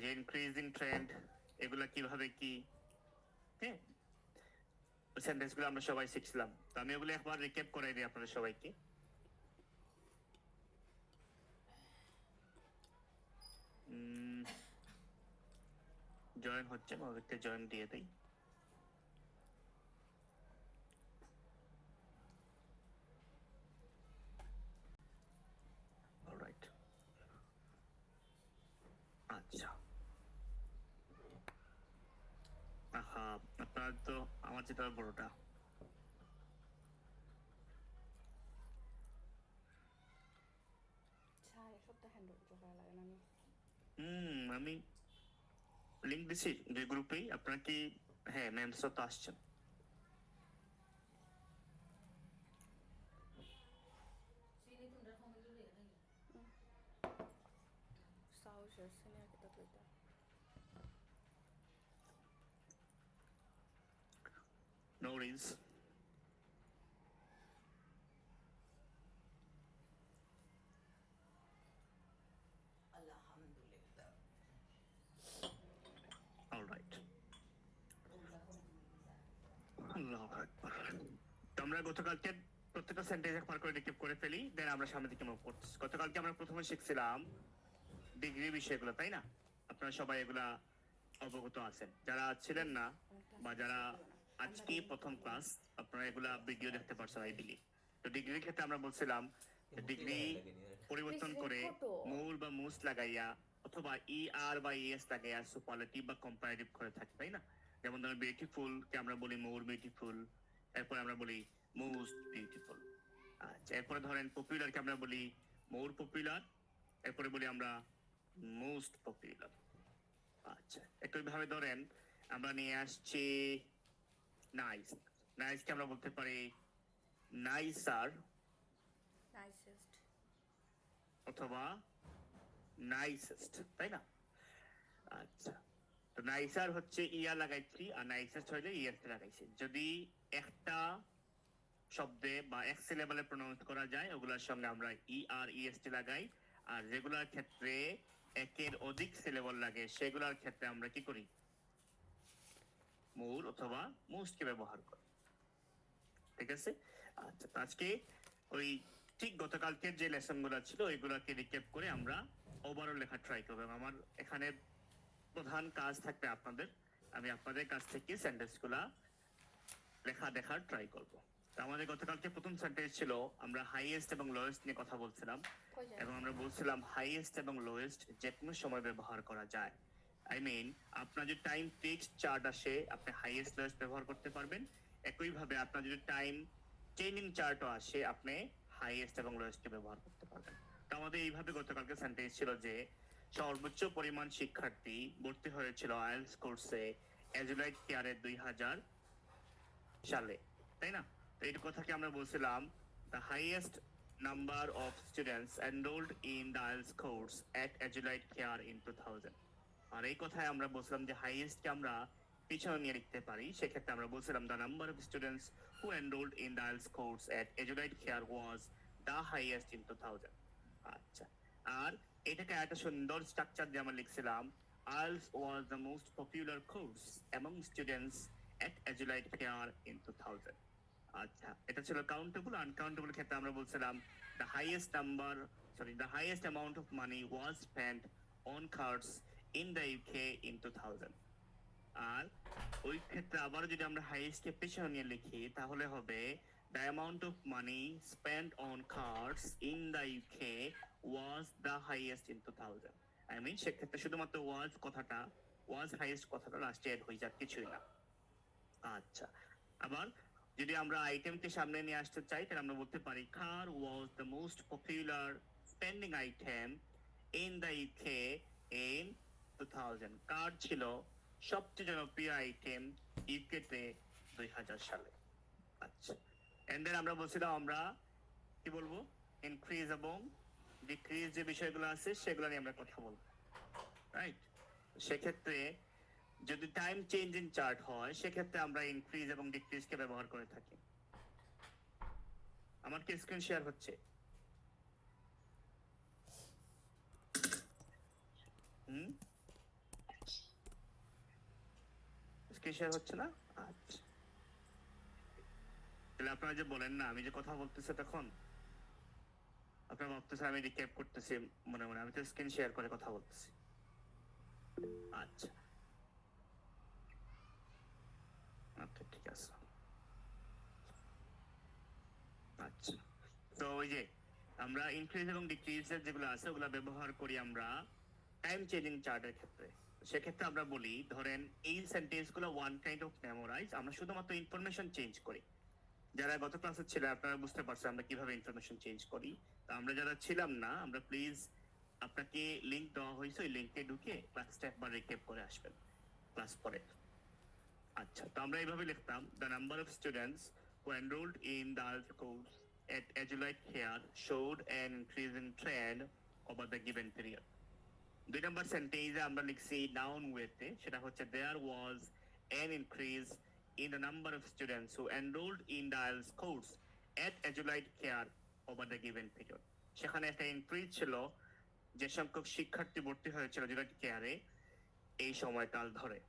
যে increasing trend, এগুলা কিভাবে কি, হ্যাঁ সেন্টেন্সগুলো আমরা সবাই শিখছিলাম। তো আমি ওগুলো একবার রিক্যাপ করাই দিই আপনাদের সবাইকে। জয়েন হচ্ছে, ওদেরকে জয়েন দিয়ে দেই। অলরাইট, আচ্ছা। আহা, আপনার তো আমার যেটা বড়টা। আমি লিংক দিছি যে গ্রুপেই, আপনারা কি, হ্যাঁ ম্যাম স্যার তো আসছেন। No worries. All right. আল্লাহু আকবার। তো আমরা গতকালকে প্রত্যেকটা সেন্টেন্স একবার করে রিক্যাপ করে ফেলি, দেন আমরা সামনের দিকে মুভ করছি। গতকালকে আমরা প্রথমে শিখছিলাম ডিগ্রি বিষয়গুলো, তাই না? আপনারা সবাই এগুলা অবগত আছেন। যারা ছিলেন না বা যারা আজকে প্রথম ক্লাস, আপনারা এগুলা ভিডিও দেখতে পারছেন আই বিলিভ। তো ডিগ্রির ক্ষেত্রে আমরা বলছিলাম ডিগ্রি পরিবর্তন করে মূল বা মোস্ট লাগাইয়া অথবা ই আর বা ইএস লাগাইয়া সুপারলেটিভ বা কম্পারেটিভ করে থাকি, তাই না? যেমন ধরেন বিউটিফুল কে আমরা বলি মোর বিউটিফুল, এরপরে আমরা বলি মোস্ট বিউটিফুল। আচ্ছা, এরপরে ধরেন পপুলার কে আমরা বলি মোর পপুলার, এরপরে বলি আমরা মোস্ট পপুলার। আচ্ছা, একই ভাবে ধরেন আমরা নিয়ে আসছি নাইস। নাইস কে আমরা বলতে পারি নাইসার অথবা নাইসেস্ট, তাই না? আচ্ছা, তো নাইসার হচ্ছে ইয়া লাগাইছি আর নাইসেস্ট হইলে ইএসটি লাগাইছি। যদি একটা শব্দে বা এক সিলেবলে প্রনাউন্স করা যায় ওগুলোর সঙ্গে আমরা ই আর ইএসটি লাগাই, আর যেগুলোর ক্ষেত্রে একের অধিক সিলেবল লাগে সেগুলোর ক্ষেত্রে আমরা কি করি? মূল অথবা মোস্টকে ব্যবহার করি। ঠিক আছে? আচ্ছা, আজকে ওই ঠিক গতকালকের যে লেসনগুলো ছিল ওইগুলোকে রিক্যাপ করে আমরা ওভারঅল লেখা ট্রাই করবো। আমার এখানে প্রধান কাজ থাকবে আপনাদের, আমি আপনাদের কাছ থেকে সেন্টেন্সগুলা লেখা দেখার ট্রাই করব। আমাদের গতকালকে প্রথম সেন্টেন্স ছিল আমরা হাইয়েস্ট এবং লোয়েস্ট নিয়ে কথা বলছিলাম, এবং আমরা বলছিলাম হাইয়েস্ট এবং লোয়েস্ট যে কোনো সময় ব্যবহার করা যায়। আই মিন আপনার যদি টাইম ফিক্সড চার্ট আসে আপনি হাইয়েস্ট লোয়েস্ট ব্যবহার করতে পারবেন। একইভাবে আপনার যদি টাইম চেঞ্জিং চার্টও আসে আপনি হাইয়েস্ট এবং লোয়েস্টকে ব্যবহার করতে পারবেন। তো আমাদের এইভাবে গতকালকে সেন্টেন্স ছিল যে সর্বোচ্চ পরিমাণ শিক্ষার্থী ভর্তি হয়েছিল আইএলটিএস কোর্সে এজুলাইট কেয়ারে 2000 সালে, তাই না? তো এই কথাকে আমরা বলছিলাম the highest number of students enrolled in the IELTS course at Agilite Care in 2000। আর এই কথায় আমরা বলছিলাম যে হাইয়েস্টকে আমরা পিছনে নিয়ে লিখতে পারি, সেক্ষেত্রে আমরা বলছিলাম the number of students who enrolled in the IELTS course at Agilite Care was the highest in 2000। আচ্ছা, আর এটাকে একটা সুন্দর স্ট্রাকচার দিয়ে আমরা লিখছিলাম IELTS was the most popular course among students at Agilite Care in 2000। আচ্ছা, এটা ছিল কাউন্টেবল। আনকাউন্টেবল ক্ষেত্রে আমরা বলছিলাম the highest amount of money was spent on cards in the UK in 2000। আর ওই ক্ষেত্রে আবার যদি আমরা হাইয়েস্ট কে পেছনে নিয়ে লিখি তাহলে হবে the amount of money spent on cards in the UK was the highest in 2000। I mean সেক্ষেত্রে শুধুমাত্র was কথাটা, was highest কথাটা লাস্টে এড হয়ে যাক, কিছুই না। আচ্ছা, আবার যদি আমরা আইটেমকে সামনে নিয়ে আসতে চাই তাহলে আমরা বলতে পারি car was the most popular spending item in the UK in 2000। কার ছিল সবচেয়ে জনপ্রিয় আইটেম ইউকেতে 2000 সালে। আচ্ছা, এন্ড দেন আমরা বলছিলাম আমরা কি বলবো ইনক্রিজ এবং ডিক্রিজ যে বিষয়গুলো আছে সেগুলো নিয়ে আমরা কথা বলবো, রাইট? সেক্ষেত্রে যদি টাইম চেঞ্জিং চার্ট হয় সেক্ষেত্রে আমরা ইনক্রিজ এবং ডিক্রিজ কে ব্যবহার করে থাকি। আমার কি স্ক্রিন শেয়ার হচ্ছে? স্ক্রিন শেয়ার হচ্ছে না? আচ্ছা, তাহলে আপনারা যে বলেন না আমি যে কথা বলতেছি তখন আপনারা ভাবতেছেন আমি রিক্যাপ করতেছি মনে মনে, আমি তো স্ক্রিন শেয়ার করে কথা বলতেছি। আচ্ছা আচ্ছা ঠিক আছে। আচ্ছা, তো ওই যে আমরা ইনক্রিজ এবং ডিক্রিজের যেগুলো আছে ওগুলো ব্যবহার করি আমরা টাইম চেঞ্জিং চার্টের ক্ষেত্রে। সেক্ষেত্রে আমরা বলি ধরেন এই সেন্টেন্সগুলো ওয়ান কাইন্ড অফ মেমোরাইজ, আমরা শুধুমাত্র ইনফরমেশন চেঞ্জ করি। যারা গত ক্লাসে ছিল আপনারা বুঝতে পারছেন আমরা কিভাবে ইনফরমেশন চেঞ্জ করি। তো আমরা যারা ছিলাম না, আমরা প্লিজ আপনাকে লিংক দেওয়া হয়েছে, ওই লিংকে ঢুকে ক্লাসটা একবার রিক্যাপ করে আসবেন ক্লাস পরে। আচ্ছা, তো আমরা এইভাবে লিখতাম the number of students who enrolled in the course at Edulite here showed an increasing trend over the given period. 2 নম্বর সেন্টেন্সে আমরা লিখছি নাউন ওয়েতে, সেটা হচ্ছে there was an increase in the number of students who enrolled in the IELTS course at Edulite care over the given period. সেখানে একটা increase ছিল, যে সংখ্যক শিক্ষার্থী ভর্তি হয়েছিল Edulite care এই সময়কাল ধরে।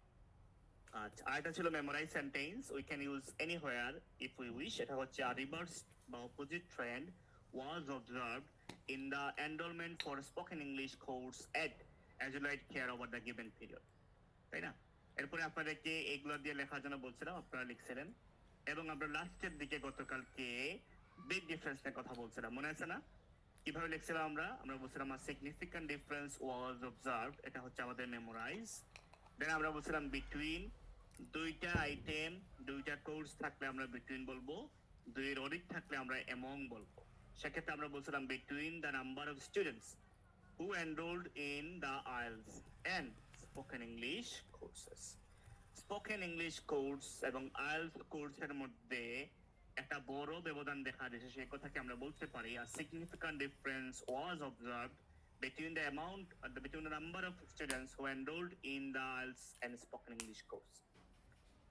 আচ্ছা, আরেকটা ছিল memorise sentence, we can use anywhere if we wish. এটা হচ্ছে আ রিভার্স বা opposite trend was observed in the enrolment for spoken English course at Edulite care over the given period, তাই না? এরপরে আপনাদেরকে এগুলো দিয়ে লেখার জন্য বলছিলাম, আপনারা লিখছিলেন। এবং আমরা লাস্টের দিকে গতকালকে বিগ ডিফারেন্স নিয়ে কথা বলছিলাম, মনে আছে না? কিভাবে লিখছিলাম আমরা? আমরা বলছিলাম আ সিগনিফিক্যান্ট ডিফারেন্স ওয়াজ অবজার্ভড, এটা হচ্ছে আমাদের মেমোরাইজ। দেন আমরা বলছিলাম বিটুইন, দুইটা আইটেম দুইটা কোর্স থাকলে আমরা বিটুইন বলবো, দুইয়ের অধিক থাকলে আমরা এমং বলবো। সেক্ষেত্রে আমরা বলছিলাম between the number of students who enrolled in the IELTS and spoken English courses. Spoken English course এবং IELTS কোর্সের মধ্যে একটা বড় ব্যবধান দেখা দিয়েছে, সেই কথাকে আমরা বলতে পারি a significant difference was observed between the amount between the number of students who enrolled in the IELTS and spoken English course.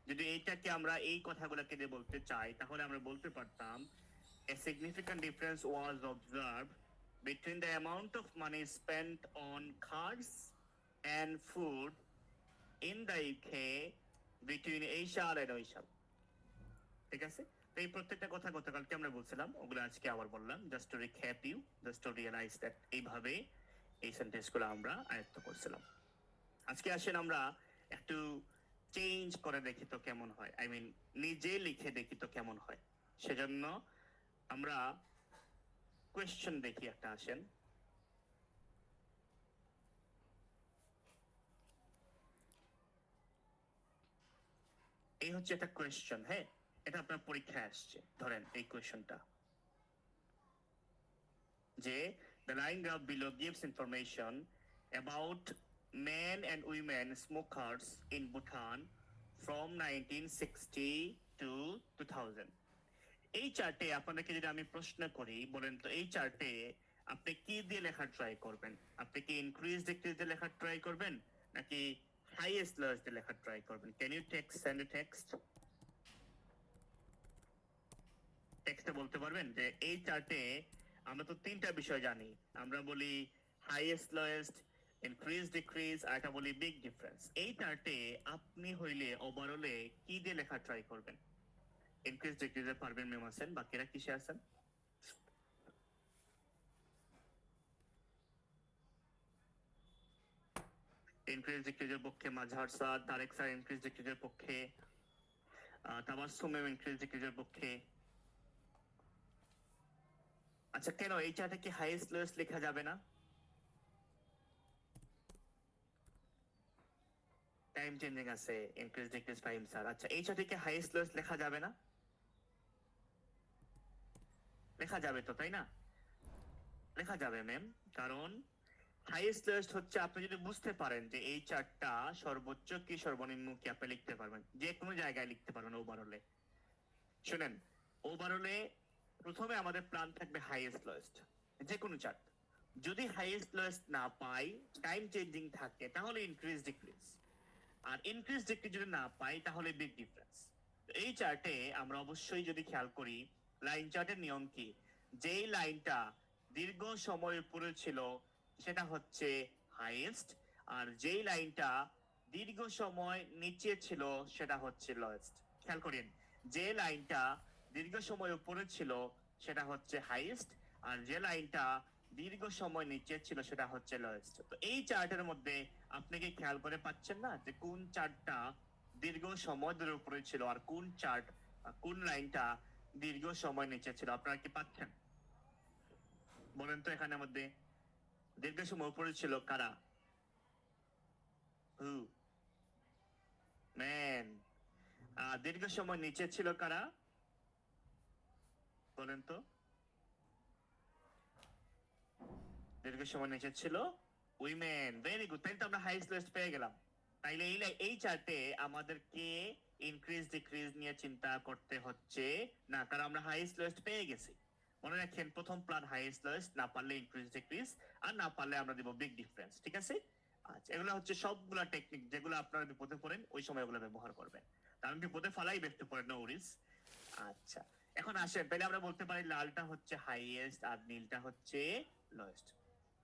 যদি এইটাকে আমরা এই কথাগুলোকে দিয়ে বলতে চাই তাহলে আমরা বলতে পারতাম a significant difference was observed between the amount of money spent on cars and food in the UK between এই সাল and ওই সাল। ঠিক আছে, তো এই প্রত্যেকটা কথা গতকালকে আমরা বলছিলাম, ওগুলো আজকে আবার বললাম just to recap you, just to realise that এইভাবে এই সেন্টেন্সগুলো আমরা আয়ত্ত করছিলাম। আজকে আসেন আমরা একটু চেঞ্জ করে দেখি তো কেমন হয়, আই মিন নিজে লিখে দেখি তো কেমন হয়। সেজন্য আমরা কোয়েশ্চেন দেখি একটা, আসেন। এই হচ্ছে একটা কোয়েশ্চেন, হ্যাঁ, এটা আপনার পরীক্ষায় আসছে। ধরেন এই কোয়েশ্চেনটা যে the line graph below gives information about men and women smokers in Bhutan from 1960 to 2000. এই চার্টে আপনাদেরকে যদি আমি প্রশ্ন করি, বলেন তো এই চার্টে আপনি কি দিয়ে লেখা ট্রাই করবেন? আপনি কি ইনক্রিজ ডিক্রিজ দিয়ে লেখা ট্রাই করবেন নাকি হাইয়েস্ট লোয়েস্ট দিয়ে লেখা ট্রাই করবেন? Can you send a text? টেক্সটে বলতে পারবেন যে এই চার্টে আমরা তো তিনটা বিষয় জানি, আমরা বলি হাইয়েস্ট লোয়েস্ট, ইনক্রিজ ডিক্রিজ, আর একটা বলি বিগ ডিফারেন্স। এই চার্টে আপনি হইলে ওভারঅলে কি দিয়ে লেখা ট্রাই করবেন? ইনক্রিজ ডিক্রিজে পারবেন মেম আছেন, বাকিরা কিসে আছেন? ইনক্রিজ ডিক্রিজের পক্ষে Mazhar sir, Tarek sir increase ডিক্রিজের পক্ষে, তাবাসসুম ইনক্রিজ ডিক্রিজের পক্ষে। আচ্ছা, কেন এই চার্টে কি হাইয়েস্ট লোয়েস্ট লেখা যাবে না? টাইম চেঞ্জিং আছে, ইনক্রিজ ডিক্রিজ টাইম স্যার। আচ্ছা, এই চার্টে কি হাইয়েস্ট লোয়েস্ট লেখা যাবে না? লেখা যাবে তো, তাই না? লেখা যাবে ম্যাম, কারণ হাইয়েস্ট লোয়েস্ট হচ্ছে আপনি যদি বুঝতে পারেন যে এই চার্টটা সর্বোচ্চ কি সর্বনিম্ন কি আপনি লিখতে পারবেন, যে কোনো জায়গায় লিখতে পারবেন ওভারঅলে। শুনেন, ওভারঅলে প্রথমে আমাদের প্ল্যান থাকবে হাইয়েস্ট লোয়েস্ট, যে কোনো চার্ট। যদি হাইয়েস্ট লোয়েস্ট না পাই, টাইম চেঞ্জিং থাকে, তাহলে ইনক্রিজ ডিক্রিজ, আর ইনক্রিজ ডিক্রিজ যদি না পাই তাহলে বিগ ডিফারেন্স। এই চার্টে আমরা অবশ্যই যদি খেয়াল করি, লাইন চার্টের নিয়ম কি, যেই লাইনটা দীর্ঘ সময় উপরে ছিল সেটা হচ্ছে হাইয়েস্ট, আর যেই লাইনটা দীর্ঘ সময় নিচে ছিল সেটা হচ্ছে লোয়েস্ট। খেয়াল করেন, যে লাইনটা দীর্ঘ সময় উপরে ছিল সেটা হচ্ছে হাইয়েস্ট, আর যে লাইনটা দীর্ঘ সময় নিচে ছিল সেটা হচ্ছে লোয়েস্ট। তো এই চার্টের মধ্যে আপনি কি খেয়াল করে পাচ্ছেন না যে কোন চার্টটা দীর্ঘ সময় ধরে উপরে ছিল আর কোন লাইনটা দীর্ঘ সময় নিচে ছিল? আপনারা কি পাচ্ছেন? বলেন তো, এখানে মধ্যে দীর্ঘ সময় উপরে ছিল কারা? হু ম্যান। দীর্ঘ সময় নিচে ছিল কারা? বলেন তো। দীর্ঘ সময় নিচে ছিল উইমেন। ভেরি গুড, তাইলে তো আমরা হাইস্ট লোয়েস্ট পেয়ে গেলাম। তাইলে এই চার্টে আমাদেরকে ইনক্রিজ ডিক্রিজ নিয়ে চিন্তা করতে হচ্ছে না, কারণ আমরা হাইস্ট লোয়েস্ট পেয়ে গেছি। মনে রাখেন, প্রথম প্ল্যান হাইস্ট লোয়েস্ট, না পারলে ইনক্রিজ ডিক্রিজ, আর না পারলে আমরা দিব বিগ ডিফারেন্স। ঠিক আছে? আচ্ছা, এগুলো হচ্ছে সবগুলা টেকনিক যেগুলো আপনারা বিপদে পড়েন ওই সময় এগুলো ব্যবহার করবেন। আমি বিপদে ফালাই ব্যক্ত পড়েন, নো ওয়ারিজ। আচ্ছা, এখন আসেন, তাহলে আমরা বলতে পারি লালটা হচ্ছে হাইয়েস্ট আর নীলটা হচ্ছে লোয়েস্ট।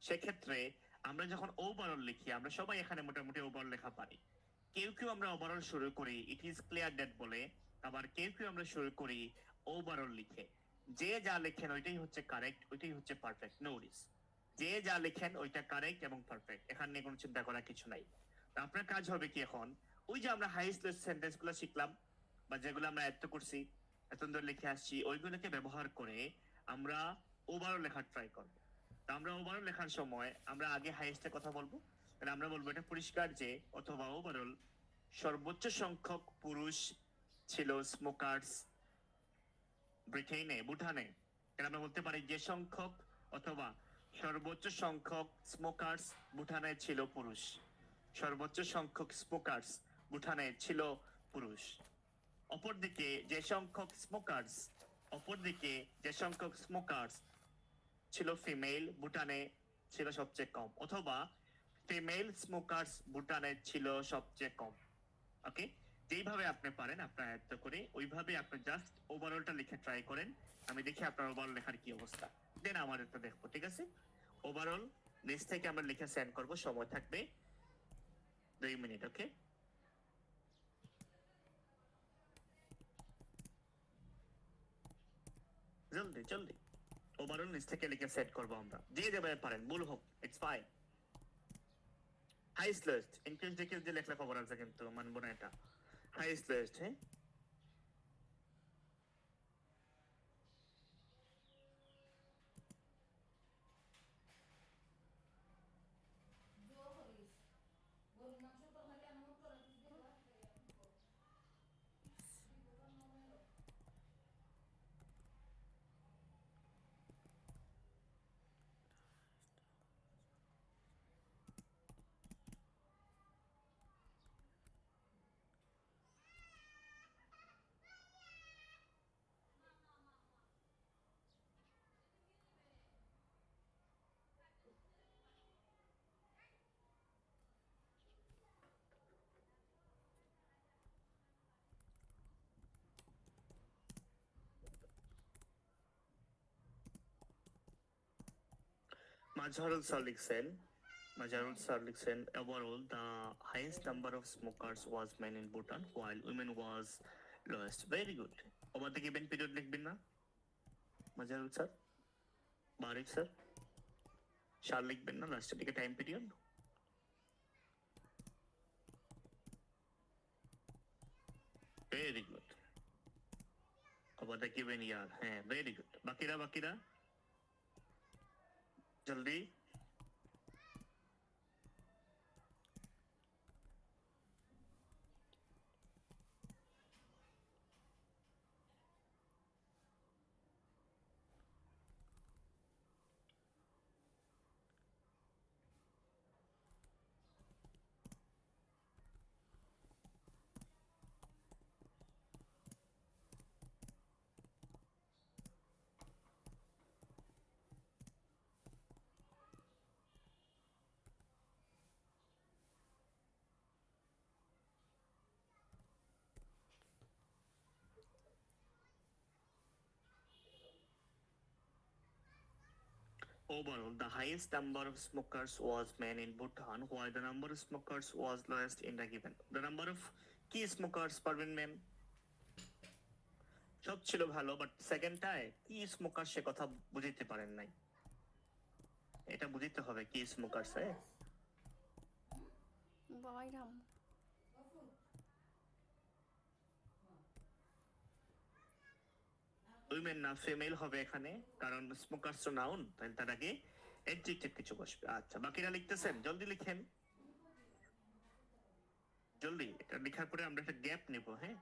সেক্ষেত্রে আমরা যখন ওভারঅল লিখি, আমরা সবাই এখানে মোটামুটি ওভারঅল লেখা পারি। কেউ কেউ আমরা ওভারঅল শুরু করি ইট ইজ ক্লিয়ার ডেট বলে, আবার কেউ কেউ আমরা শুরু করি ওভারঅল লিখে। যে যা লেখেন ওইটাই হচ্ছে কারেক্ট, ওইটাই হচ্ছে পারফেক্ট, নো ওয়ারিজ। যে যা লেখেন ওইটা কারেক্ট এবং পারফেক্ট, এখানে নিয়ে কোনো চিন্তা করার কিছু নাই। তো আপনার কাজ হবে কি এখন, ওই যে আমরা হাইয়েস্ট লোয়েস্ট সেন্টেন্স গুলো শিখলাম বা যেগুলো আমরা আয়ত্ত করছি, এত ধরে লিখে আসছি, ওইগুলোকে ব্যবহার করে আমরা ওভারঅল লেখার ট্রাই করব। তো আমরা ওভারঅল লেখার সময় আমরা আগে হাইয়েস্টের কথা বলবো। তাহলে আমরা বলবো এটা পরিষ্কার যে, অথবা ওভারঅল সর্বোচ্চ সংখ্যক পুরুষ ছিল স্মোকার্স ভুটানে। এটা আমরা বলতে পারি যে সংখ্যক, অথবা সর্বোচ্চ সংখ্যক স্মোকার্স ভুটানে ছিল পুরুষ। সর্বোচ্চ সংখ্যক স্মোকার্স ভুটানে ছিল পুরুষ। অপরদিকে যে সংখ্যক স্মোকার্স ছিল ফিমেল ভুটানে ছিল সবচেয়ে কম, অথবা ফিমেল স্মোকার্স ভুটানে ছিল সবচেয়ে কম। ওকে, যেইভাবে আপনি পারেন আপনার আয়ত্ত করে ওইভাবে আপনি জাস্ট ওভারঅলটা লিখে ট্রাই করেন। আমি দেখি আপনার ওভারঅল লেখার কি অবস্থা, দেন আমাদেরটা দেখবো। ঠিক আছে? ওভারঅল নিচ থেকে আমরা লিখে সেন্ড করব, সময় থাকবে 2 মিনিট। ওকে, জলদি জলদি ওভারঅল নিচ থেকে লিখে সেট করবো আমরা, যে যেভাবে পারেন, ভুল হোক it's fine. Highest lowest increase decrease দিয়ে লেখলে খবর আছে, কিন্তু মানবো না এটা। হাইস্ট লোয়েস্ট, হ্যাঁ। Mazharul sir listened, overall, the highest number of smokers was men in Bhutan, while women was lowest. Very good. Over the given period লিখবেন না Mazharul sir? Barik sir? সাল লিখবেন না লাস্টের দিকে, time period? Very good. Over the given year. হ্যাঁ, very good. বাকিরা জলদি। Overall, the highest number of smokers was men in Bhutan, while the number of smokers was lowest in the given. The number of key smokers per men সব ছিল ভালো, but সেকেন্ডটায় কি smoker সে কথা বুঝিতে পারেন নাই। এটা বুঝিতে হবে কি স্মোকার সে। উইমেন না ফিমেল হবে এখানে, কারণ স্মোকার্স তো নাউন, তাহলে তার আগে অ্যাডজেক্টিভ কিছু বসবে। আচ্ছা, বাকিরা লিখতেছেন, জলদি লিখেন, জলদি। এটা লেখার পরে আমরা একটা গ্যাপ নেব, হ্যাঁ।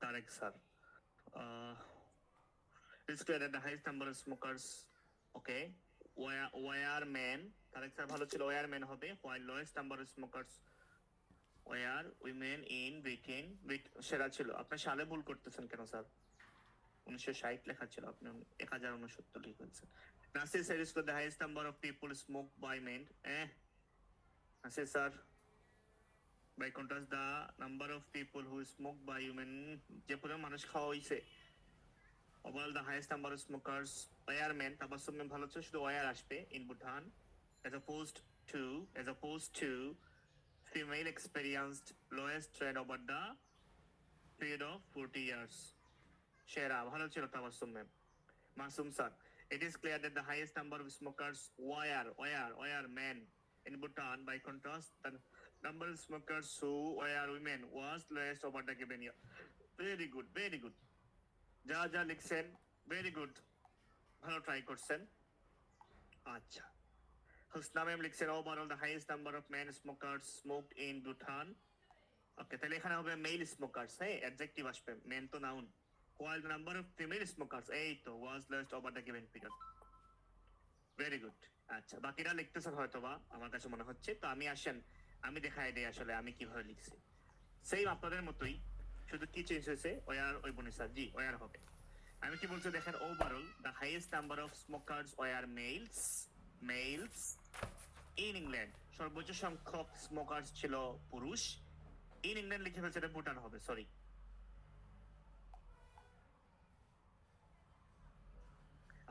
Tarek sir, it's clear that the highest number of smokers, okay, were men. Tarek sir ভালো ছিল, were men হবে, while lowest number of smokers were women in Britain. সেরা ছিল। আপনি সালে ভুল করতেছেন কেন স্যার? 1960 লেখা ছিল, আপনি 1069 লিখেছেন। Nasir said is the highest number of people smoked by men. Nasir sir, by contrast, the number of people who smoke by women, যে পরিমাণ মানুষ খাওয়া হয়েছে, overall the highest number of smokers were men. তাবাসসুমে ভালো ছিল, শুধু were আসবে in Bhutan, as opposed to female experienced lowest trend over the period of 40 years. সেরা ভালো ছিল তাবাসসুমে। Masum sir, it is clear that the highest number of smokers were men in Bhutan. By contrast, the number of smokers who were women was lowest over the given year. Very good, very good. যা যা লিখছেন, very good, ভালো try করছেন। আচ্ছা, Husna ma'am লিখছেন overall the highest number of men smokers smoked in Bhutan. ওকে, তাহলে এখানে হবে মেল স্মোকার্স, হ্যাঁ, অ্যাডজেক্টিভ আসবে, মেন তো noun. while the number of female smokers, এই তো, was lowest over the given period. Very good. আচ্ছা, বাকিরা লিখতেছেন হয়তোবা, আমার কাছে মনে হচ্ছে। তো আমি আসেন, আমি দেখাই দিই আসলে আমি কিভাবে লিখছি। সেম আপনাদের মতোই, শুধু কি চেঞ্জ হয়েছে, ওয়ার ওই বনি স্যার, জি ওয়ার হবে। আমি কি বলছি দেখেন, overall the highest number of smokers were males in England. সর্বোচ্চ সংখ্যক স্মোকার্স ছিল পুরুষ। ইন ইংল্যান্ড লিখে ফেলছে, এটা ভুটান হবে, সরি।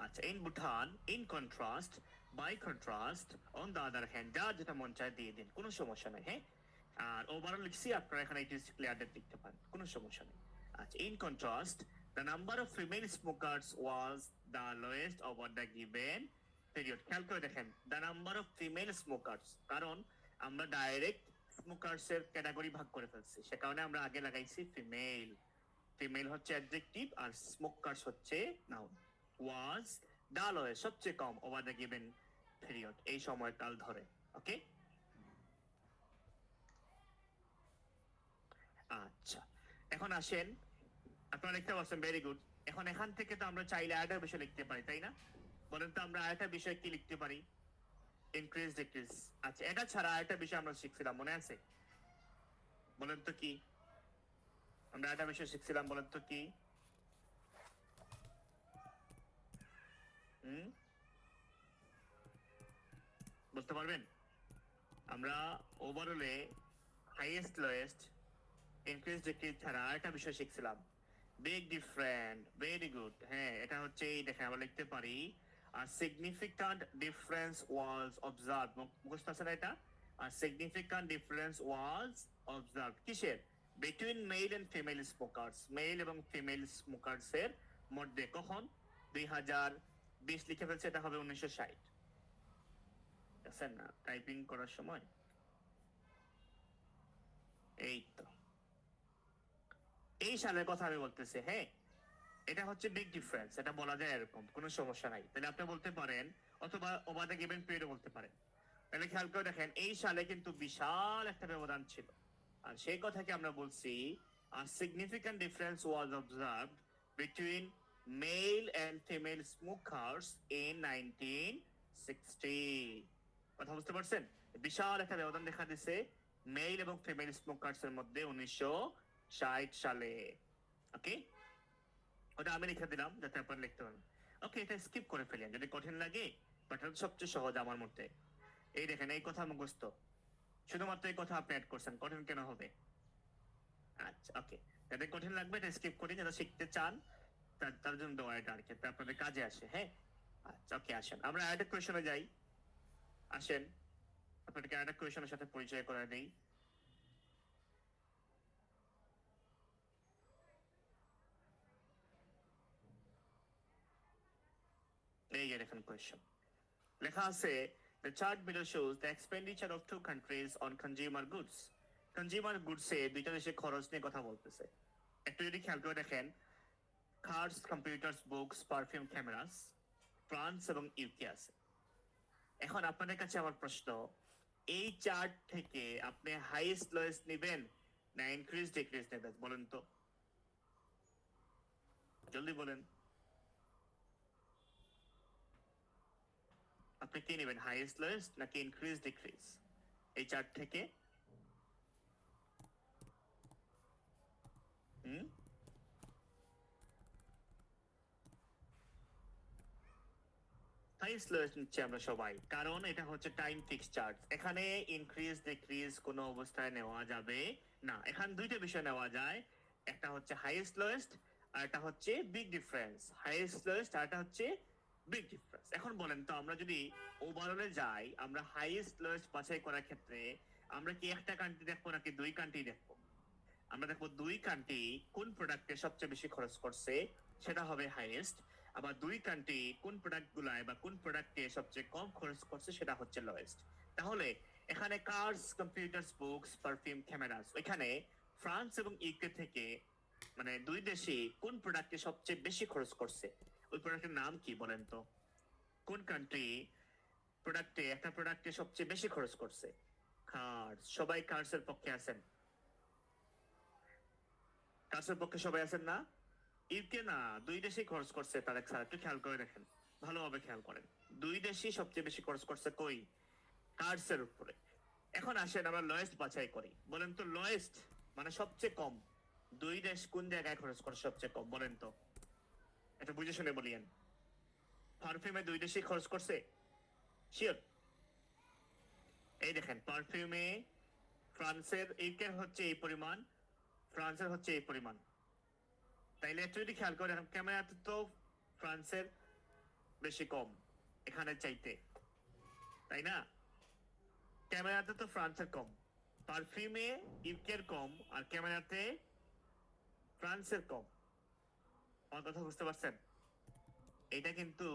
আচ্ছা, in Bhutan, in contrast, by contrast, on the other hand, যা যেটা মন চায় দিয়ে দিন, কোনো সমস্যা নাই, হ্যাঁ। আর ওভারঅল লিখছি, আপনারা এখানে ইট ইজ ক্লিয়ার লিখতে পারেন, কোনো সমস্যা নেই। আচ্ছা, in contrast, the number of female smokers was the lowest over the given period. খেয়াল করে দেখেন, the number of female smokers, কারণ আমরা ডাইরেক্ট স্মোকার্সের ক্যাটাগরি ভাগ করে ফেলছি, সে কারণে আমরা আগে লাগাইছি ফিমেল। ফিমেল হচ্ছে অ্যাডজেক্টিভ আর স্মোকার্স হচ্ছে নাউন। ওয়াজ দ্য লোয়েস্ট, সবচেয়ে কম, ওভার দ্য গিভেন পিরিয়ড, এই সময়কাল ধরে। ওকে, আচ্ছা, এখন আসেন, আপনারা লিখতে পারছেন, ভেরি গুড। এখন এখান থেকে তো আমরা চাইলে আরেকটা বিষয় লিখতে পারি, তাই না? বলেন তো, আমরা আরেকটা বিষয় কি লিখতে পারি? Increase decrease. আচ্ছা, এটা ছাড়া আরেকটা বিষয় আমরা শিখছিলাম, মনে আছে? বলেন তো কি? আমরা একটা বিষয় শিখছিলাম, বলেন তো কি? বলতে পারবেন? আমরা ওভারঅলে হাইয়েস্ট লোয়েস্ট ইনক্রিজ ডিক্রিজ ছাড়া আরেকটা বিষয় শিখছিলাম, বিগ ডিফারেন্ট। ভেরি গুড, হ্যাঁ, এটা হচ্ছে এই দেখেন, আমরা লিখতে পারি a significant difference was observed. মুখস্থ আছে না এটা? a significant difference was observed কিসের? between male and female smokers, male এবং ফিমেল স্মোকার্স এর মধ্যে। কখন? 2020 লিখে ফেলছে, এটা হবে 1960। দেখছেন না টাইপিং করার সময়? এই তো, এই সালের কথা আমি বলতেছি, হ্যাঁ। এটা হচ্ছে বিগ ডিফারেন্স, এটা বলা যায় এরকম, কোনো সমস্যা নাই। তাহলে আপনি বলতে পারেন, অথবা ওভার দ্য গিভেন পিরিয়ড বলতে পারেন। তাহলে খেয়াল করে দেখেন, এই সালে কিন্তু বিশাল একটা ব্যবধান ছিল, আর সেই কথাকে আমরা বলছি a significant difference was observed between male and female smokers in 1960। কথা বুঝতে পারছেন? বিশাল একটা ব্যবধান দেখা দিছে মেল এবং ফিমেল স্মোকার্স এর মধ্যে 1960 সালে। ওকে, ওটা আমি লিখে দিলাম যাতে আপনারা লিখতে পারেন। ওকে, এটা স্কিপ করে ফেলেন যদি কঠিন লাগে, বাট এটা সবচেয়ে সহজ আমার মতে। এই দেখেন, এই কথা মুখস্থ, শুধুমাত্র এই কথা আপনি অ্যাড করছেন, কঠিন কেন হবে? আচ্ছা, ওকে, যাদের কঠিন লাগবে এটা স্কিপ করি, যারা শিখতে চান তার জন্য দেওয়া এটা আর কি, আপনাদের কাজে আসে। হ্যাঁ, আচ্ছা, ওকে, আসেন আমরা আরেকটা কোয়েশনে যাই। আসেন আপনাদেরকে আরেকটা কোয়েশনের সাথে পরিচয় করে দিই। এই যে দেখেন কোয়েশন লেখা আছে, the chart below shows the expenditure of two countries on consumer goods. Consumer গুডসে দুইটা দেশে খরচ নিয়ে কথা বলতেছে। একটু যদি খেয়াল করে দেখেন, cars, computers, books, perfume, cameras, France এবং ইউকে আছে। এখন আপনাদের কাছে আমার প্রশ্ন, এই চার্ট থেকে আপনি হাইয়েস্ট লোয়েস্ট নেবেন না ইনক্রিজ ডিক্রিজ নেবেন? বলেন তো, জলদি বলেন। আপনি কি নেবেন, হাইয়েস্ট লোয়েস্ট নাকি ইনক্রিজ ডিক্রিজ এই চার্ট থেকে? হুম, হাইয়েস্ট লোয়েস্ট নিচ্ছে আমরা সবাই, কারণ এটা হচ্ছে টাইম ফিক্স চার্ট। এখানে ইনক্রিজ ডিক্রিজ কোনো অবস্থায় নেওয়া যাবে না। এখানে দুইটা বিষয় নেওয়া যায়, একটা হচ্ছে হাইয়েস্ট লোয়েস্ট আর একটা হচ্ছে বিগ ডিফারেন্স। হাইয়েস্ট লোয়েস্ট আর একটা হচ্ছে বিগ ডিফারেন্স। এখন বলেন তো, আমরা যদি ওভারঅলে যাই, আমরা হাইয়েস্ট লোয়েস্ট বাছাই করার ক্ষেত্রে আমরা কি একটা কান্ট্রি দেখবো নাকি দুই কান্ট্রি দেখবো? আমরা দেখবো দুই কান্ট্রি কোন প্রোডাক্টে সবচেয়ে বেশি খরচ করছে, সেটা হবে হাইয়েস্ট। আবার দুই কান্ট্রি কোন প্রোডাক্ট গুলায় বা কোন প্রোডাক্টে সবচেয়ে কম খরচ করছে, সেটা হচ্ছে লোয়েস্ট। তাহলে এখানে cars, computers, books, perfume, cameras, এখানে ফ্রান্স এবং ইউকে থেকে মানে দুই দেশে কোন প্রোডাক্টে সবচেয়ে বেশি খরচ করছে, ওই প্রোডাক্টের নাম কি বলেন তো? কোন কান্ট্রি প্রোডাক্টে, একটা প্রোডাক্টে সবচেয়ে বেশি খরচ করছে? কার্স। সবাই কার্সের পক্ষে আছেন? কার্সের পক্ষে সবাই আছেন না? ইউকে না, দুই দেশেই খরচ করছে তারেক স্যার, একটু খেয়াল করে দেখেন, ভালোভাবে খেয়াল করেন। দুই দেশই সবচেয়ে বেশি খরচ করছে কই? কার্ডসের উপরে। এখন আসেন আমরা লয়েস্ট বাছাই করি। বলেন তো, লয়েস্ট মানে সবচেয়ে কম, দুই দেশ কোন জায়গায় খরচ করে সবচেয়ে কম বলেন তো? এটা বুঝে শুনে বলিয়েন। পারফিউমে দুই দেশই খরচ করছে শিওর? এই দেখেন, পারফিউমে ফ্রান্সের, ইউকের হচ্ছে এই পরিমাণ, ফ্রান্সের হচ্ছে এই পরিমাণ। তাইলে একটু যদি খেয়াল করে, ক্যামেরাতে তো ফ্রান্সের বেশি কম এখানে চাইতে, তাই না? ক্যামেরাতে তো ফ্রান্সের কম, পারফিউমে ইউকের কম, আর ক্যামেরাতে ফ্রান্সের কম। আমার কথা বুঝতে পারছেন? এটা কিন্তু,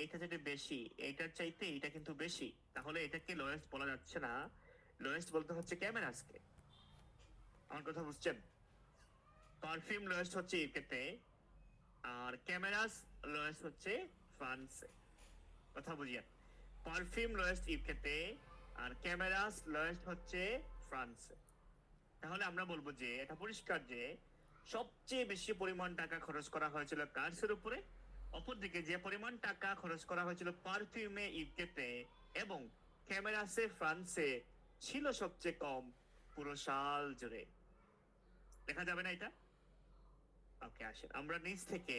এটা যেটা বেশি, এইটার চাইতে এটা কিন্তু বেশি, তাহলে এটাকে লোয়েস্ট বলা যাচ্ছে না, লোয়েস্ট বলতে হচ্ছে ক্যামেরাসকে। আমার কথা বুঝছেন? পারফিউম লোয়েস্ট হচ্ছে ইউকেতে, আর ক্যামেরাস লোয়েস্ট হচ্ছে ফ্রান্সে। কথা বুঝিয়ে, পারফিউম লোয়েস্ট ইউকেতে আর ক্যামেরাস লোয়েস্ট হচ্ছে ফ্রান্সে। তাহলে আমরা বলবো যে এটা পরিষ্কার যে সবচেয়ে বেশি পরিমাণ টাকা খরচ করা হয়েছিল কার্সের উপরে, অপরদিকে যে পরিমাণ টাকা খরচ করা হয়েছিল পারফিউমে ইউকেতে এবং ক্যামেরাসে ফ্রান্সে ছিল সবচেয়ে কম পুরো সাল জুড়ে। দেখা যাবে না এটা? ওকে, আসেন আমরা নিচ থেকে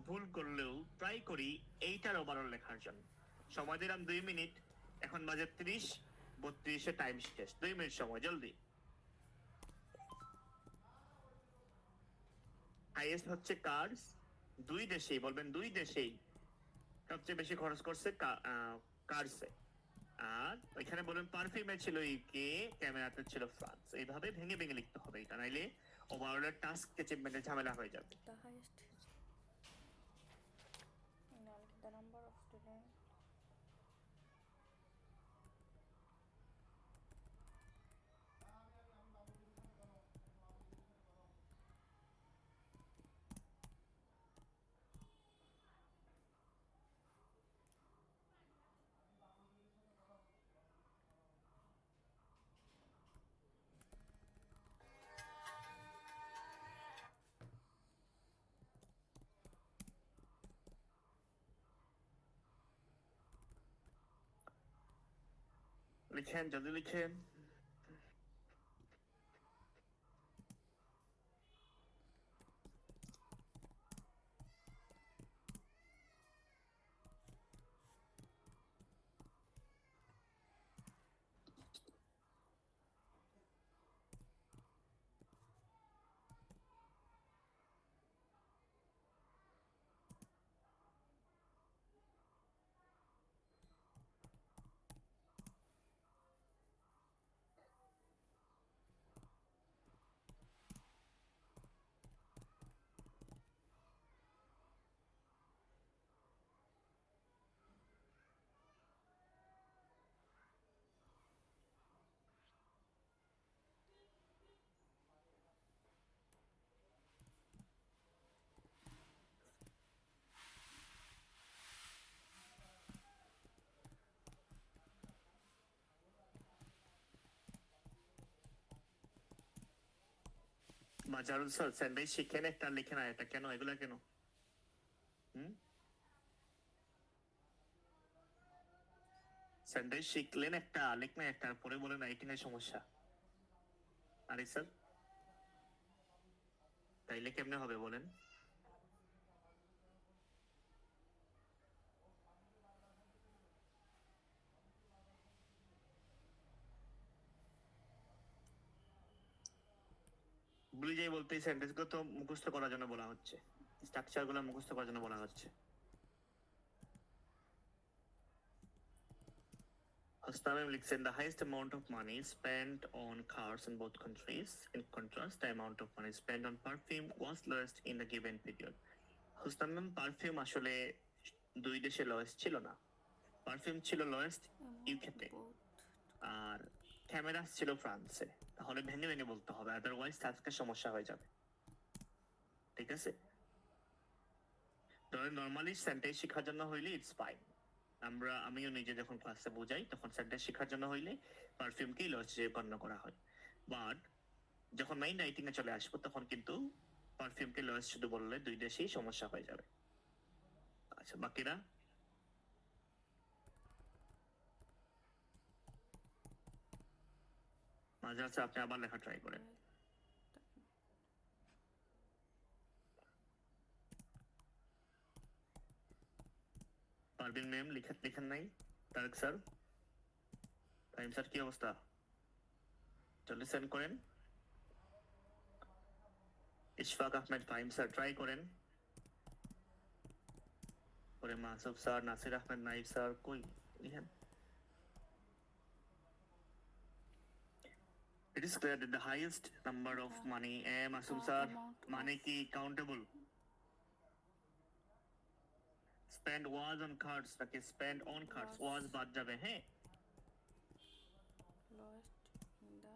ভুল করলেও ট্রাই করি এইটার ওভারঅল লেখার জন্য। সময় দিলাম 2 মিনিট, এখন বাজে 30:32 টাইম শেষ, 2 মিনিট সময়, জলদি। হাইয়েস্ট হচ্ছে কার্স, দুই দেশেই বলবেন, দুই দেশেই সবচেয়ে বেশি খরচ করছে কার্সে। আর ওইখানে বলবেন পারফিউমে ছিল ইউকে, ক্যামেরাতে ছিল ফ্রান্স। এইভাবে ভেঙে ভেঙে লিখতে হবে এটা, নাইলে ওভারঅলের টাস্ক অ্যাচিভমেন্টে ঝামেলা হয়ে যাবে। The highest the number of students লিখেন, জলদি লিখেন। মাজারুল স্যার স্যান্ডউইচ শিখেন একটা লিখে না, এটা কেন, এগুলা কেন? স্যান্ডউইচ শিখলেন একটা, লিখলেন একটা, পরে বলেন রাইটিং এর সমস্যা। আরে স্যার তাইলে কেমনে হবে বলেন? ভুলে যাই বলতে সেন্টেন্স গুলো তো মুখস্থ করার জন্য বলা হচ্ছে, স্ট্রাকচার গুলো মুখস্থ করার জন্য বলা হচ্ছে। Hostamim লিখছেন the highest amount of money spent on cars in both countries. In contrast, the amount of money spent on perfume was lowest in the given period. Hostamim perfume আসলে দুই দেশে লয়েস্ট ছিল না, পারফিউম ছিল lowest ইউকেতে, আর cameras ছিল ফ্রান্সে। তাহলে ভেঙে ভেঙে বলতে হবে, আদারওয়াইজ আজকে সমস্যা হয়ে যাবে। ঠিক আছে, ধরেন নর্মালি সেন্টেন্স শেখার জন্য হইলে ইটস ফাইন, আমিও নিজে যখন ক্লাসে বোঝাই তখন সেন্টেন্স শেখার জন্য হইলে পারফিউমকেই লস গণ্য করা হয়। বাট যখন মেইন রাইটিং এ চলে আসবো তখন কিন্তু পারফিউমকে লস শুধু বললে দুই দেশেই সমস্যা হয়ে যাবে। আচ্ছা বাকিরা মাঝে আছে, আপনি আবার লেখা ট্রাই করেন। পারভিন ম্যাম লিখেন নাই? তারেক স্যার, টাইম স্যার কি অবস্থা? জলদি সেন্ড করেন। ইশফাক আহমেদ ফাহিম স্যার ট্রাই করেন। পরে মাসুফ স্যার, নাসির আহমেদ নাইব স্যার কই লিখেন। It is clear that the highest number of money, Masum sir, money ki countable. Spend was on cards, নাকি spend on cards, was বাদ যাবে, হ্যাঁ? Lowest in the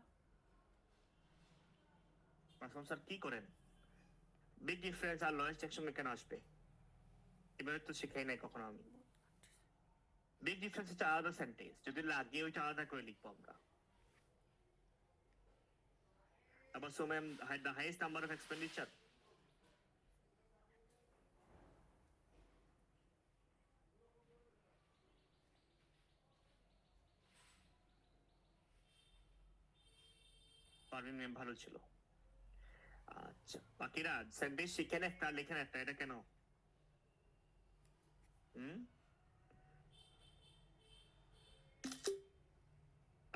Masum sir কি করেন? বিগ ডিফারেন্স আর লোয়েস্ট একসঙ্গে কেন আসবে? এবারে তো শিখাই নাই কখনো আমি। বিগ ডিফারেন্স হচ্ছে আলাদা সেন্টেন্স, যদি লাগে ওইটা আলাদা করে লিখবো আমরা। আবার so ma'am, the highest number of expenditure. Parvin ma'am ভালো ছিল। আচ্ছা বাকিরা সেন্টেন্স শিখেন একটা, লিখেন একটা, এটা কেন?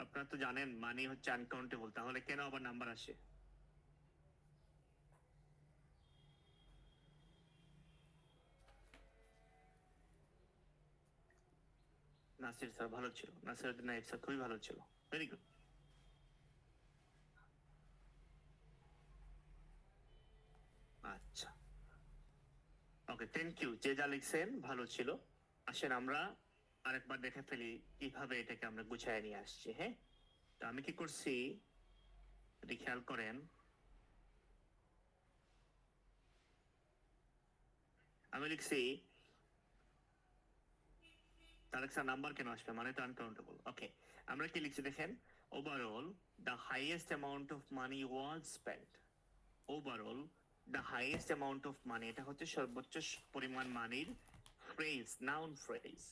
আপনারা তো জানেন মানি হচ্ছে আনকাউন্টেবল, তাহলে কেন আবার নাম্বার আসে? নাসির স্যার ভালো ছিল, নাসির উদ্দিন নাইব স্যার খুবই ভালো ছিল, ভেরি গুড। আচ্ছা ওকে, থ্যাংক ইউ, যে যা লিখছেন ভালো ছিল। আসেন আমরা আরেকবার দেখে ফেলি কিভাবে এটাকে আমরা গুছায় নিয়ে আসছি। হ্যাঁ, তো আমি কি করছি যদি খেয়াল করেন, আমি লিখছি তারেক স্যার নাম্বার কেন আসবে, মানে তো আনকাউন্টেবল। ওকে, আমরা কি লিখছি দেখেন, overall the highest amount of money was spent. Overall the highest amount of মানি, এটা হচ্ছে সর্বোচ্চ পরিমাণ মানির ফ্রেজ, নাউন ফ্রেজ।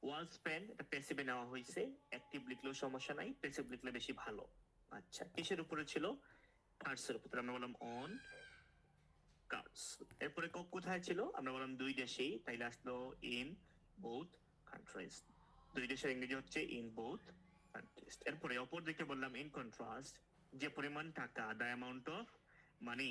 ওয়াজ স্পেন্ট এটা প্যাসিভে নেওয়া হয়েছে, অ্যাক্টিভ লিখলেও সমস্যা নাই, প্যাসিভ লিখলে বেশি ভালো। আচ্ছা কিসের উপরে ছিল? কার্ডসের উপরে, আমরা বললাম অন কার্ডস। এরপরে কোথায় ছিল? আমরা বললাম দুই দেশেই, তাইলে আসলো ইন বোথ কান্ট্রিজ। দুই দেশের ইংরেজি হচ্ছে ইন বোথ কান্ট্রিজ। এরপরে অপর দিকে বললাম ইন কন্ট্রাস্ট, যে পরিমাণ টাকা, দ্য অ্যামাউন্ট অফ মানি